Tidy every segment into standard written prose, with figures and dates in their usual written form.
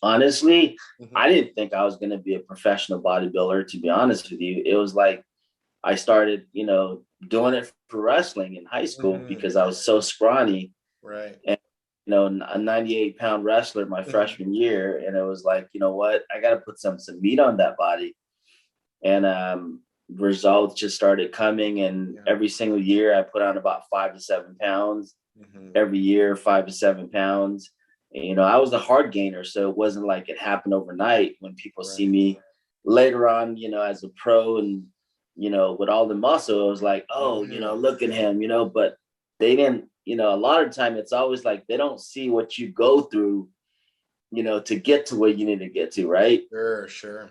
Honestly, Mhm. I didn't think I was going to be a professional bodybuilder, to be honest with you. It was like I started, doing it for wrestling in high school Mhm. because I was so scrawny Right. and, a 98-pound wrestler my Mhm. freshman year. And it was like, you know what? I got to put some meat on that body. And results just started coming. And Yeah. every single year I put on about 5 to 7 pounds. Mhm. Every year, 5 to 7 pounds. And, I was a hard gainer, so it wasn't like it happened overnight. When people see Right. me later on, as a pro and with all the muscle, it was like, oh, Mhm. look at him, but they didn't, a lot of time it's always like they don't see what you go through, to get to where you need to get to, right? Sure, sure.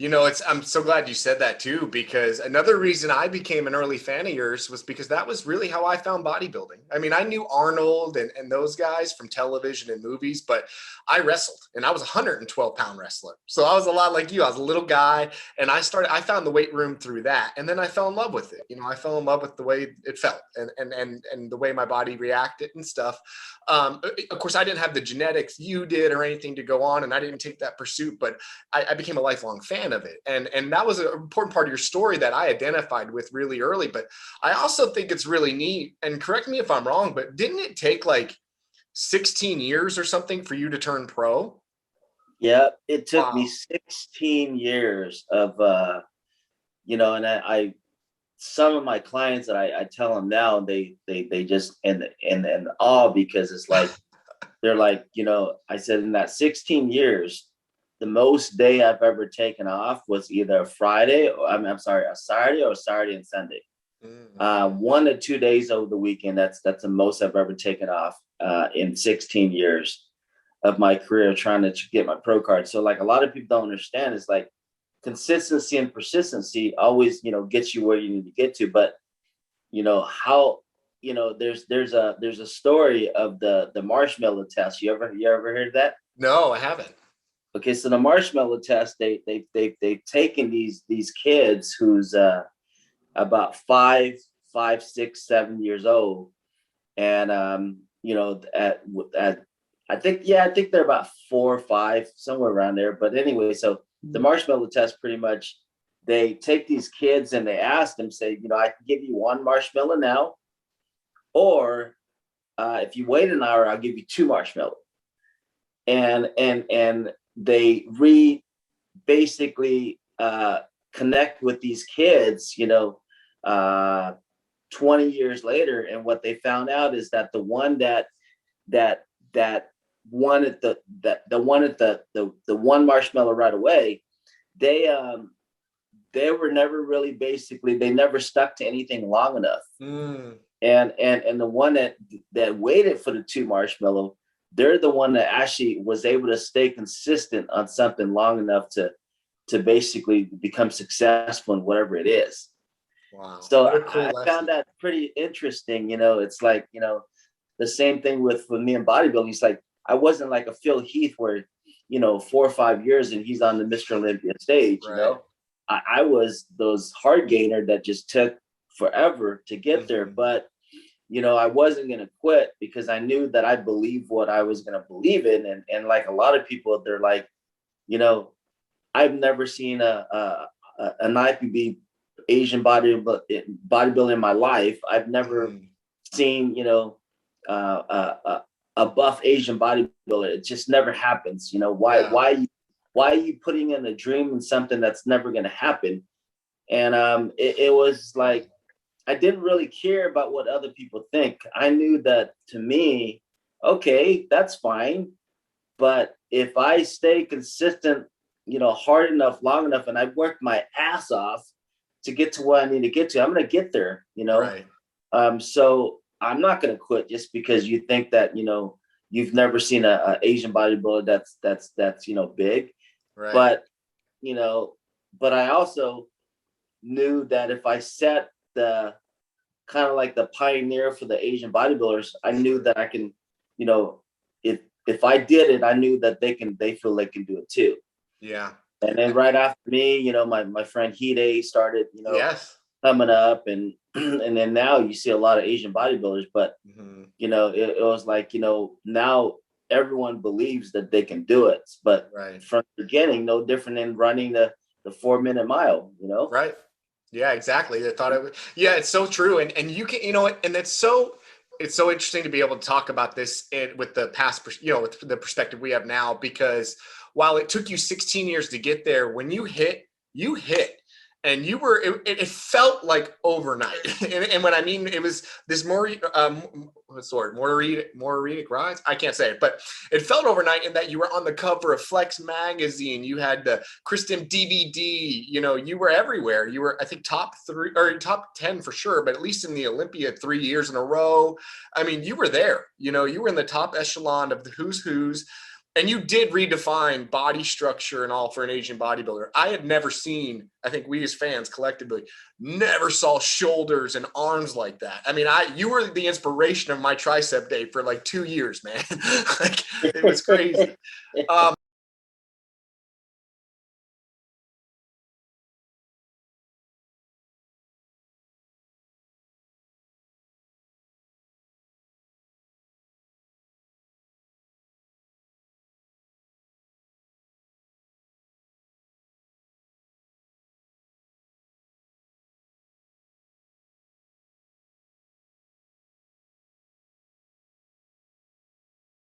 I'm so glad you said that too, because another reason I became an early fan of yours was because that was really how I found bodybuilding. I mean, I knew Arnold and those guys from television and movies, but I wrestled and I was a 112-pound wrestler. So I was a lot like you. I was a little guy and I found the weight room through that. And then I fell in love with it. I fell in love with the way it felt and the way my body reacted and stuff. Of course, I didn't have the genetics you did or anything to go on, and I didn't take that pursuit, but I became a lifelong fan of it. And that was an important part of your story that I identified with really early. But I also think it's really neat, and correct me if I'm wrong, but didn't it take like 16 years or something for you to turn pro? Yeah, it took me Wow. 16 years of, and I some of my clients that I tell them now, they just in awe because it's like they're like, I said in that 16 years, the most day I've ever taken off was either a Friday or I'm sorry, a Saturday or Saturday and Sunday. Mm-hmm. 1 to 2 days over the weekend. That's the most I've ever taken off in 16 years of my career trying to get my pro card. So like a lot of people don't understand, it's like consistency and persistency always, gets you where you need to get to. But how, there's a story of the marshmallow test. You ever heard that? No, I haven't. Okay, so the marshmallow test, they've taken these kids who's about 5, 5, 6, 7 years old, and at I think they're about 4 or 5, somewhere around there. But anyway, so the marshmallow test pretty much they take these kids and they ask them, say, I can give you one marshmallow now, or if you wait an hour, I'll give you two marshmallows. And they basically connect with these kids, uh, 20 years later, and what they found out is that the one that that wanted the one at the one marshmallow right away, they they were never really, basically they never stuck to anything long enough. Mm, And the one that waited for the two marshmallow, they're the one that actually was able to stay consistent on something long enough to basically become successful in whatever it is. wow. So What a cool I found lesson. that pretty interesting. It's like, the same thing with me and bodybuilding. It's like I wasn't like a Phil Heath where, 4 or 5 years and he's on the Mr. Olympia stage. Right. I was those hard gainer that just took forever to get there. Mm-hmm. But I wasn't gonna quit because I knew that I believed what I was gonna believe in. And like a lot of people, they're like, you know, I've never seen an IFBB Asian bodybuilder in my life. I've never Mm-hmm. seen, a buff Asian bodybuilder. It just never happens. Why Yeah. why are you putting in a dream in something that's never going to happen? And it was like I didn't really care about what other people think. I knew that to me, okay, that's fine. But if I stay consistent, hard enough, long enough, and I work my ass off to get to where I need to get to, I'm going to get there. Right. So I'm not going to quit just because you think that, you've never seen a Asian bodybuilder that's big. Right. But, you know, but I also knew that if I set the kind of like the pioneer for the Asian bodybuilders, I knew Sure. that I can, you know, if I did it, I knew that they feel they can do it too. Yeah. And then right after me, my friend Hide started, Yes. coming up, and and then now you see a lot of Asian bodybuilders. But Mm-hmm. it was like, now everyone believes that they can do it. But from the beginning, no different than running the 4-minute mile, you know? Right. Yeah, exactly. I thought it was, yeah, it's so true. And you can, you know, and it's so interesting to be able to talk about this with the past, you know, with the perspective we have now, because while it took you 16 years to get there, when you hit, and you were, it felt like overnight. And when I mean, it was this more, what's the word? Motoric rise? I can't say it, but it felt overnight in that you were on the cover of Flex magazine. You had the Kristen DVD, you know, you were everywhere. You were, I think, top 3 or top 10 for sure, but at least in the Olympia 3 years in a row. I mean, you were there, you know, you were in the top echelon of the who's who's. And you did redefine body structure and all for an Asian bodybuilder. I had never seen, I think we as fans collectively never saw shoulders and arms like that. I mean, you were the inspiration of my tricep day for like 2 years, man. Like, it was crazy.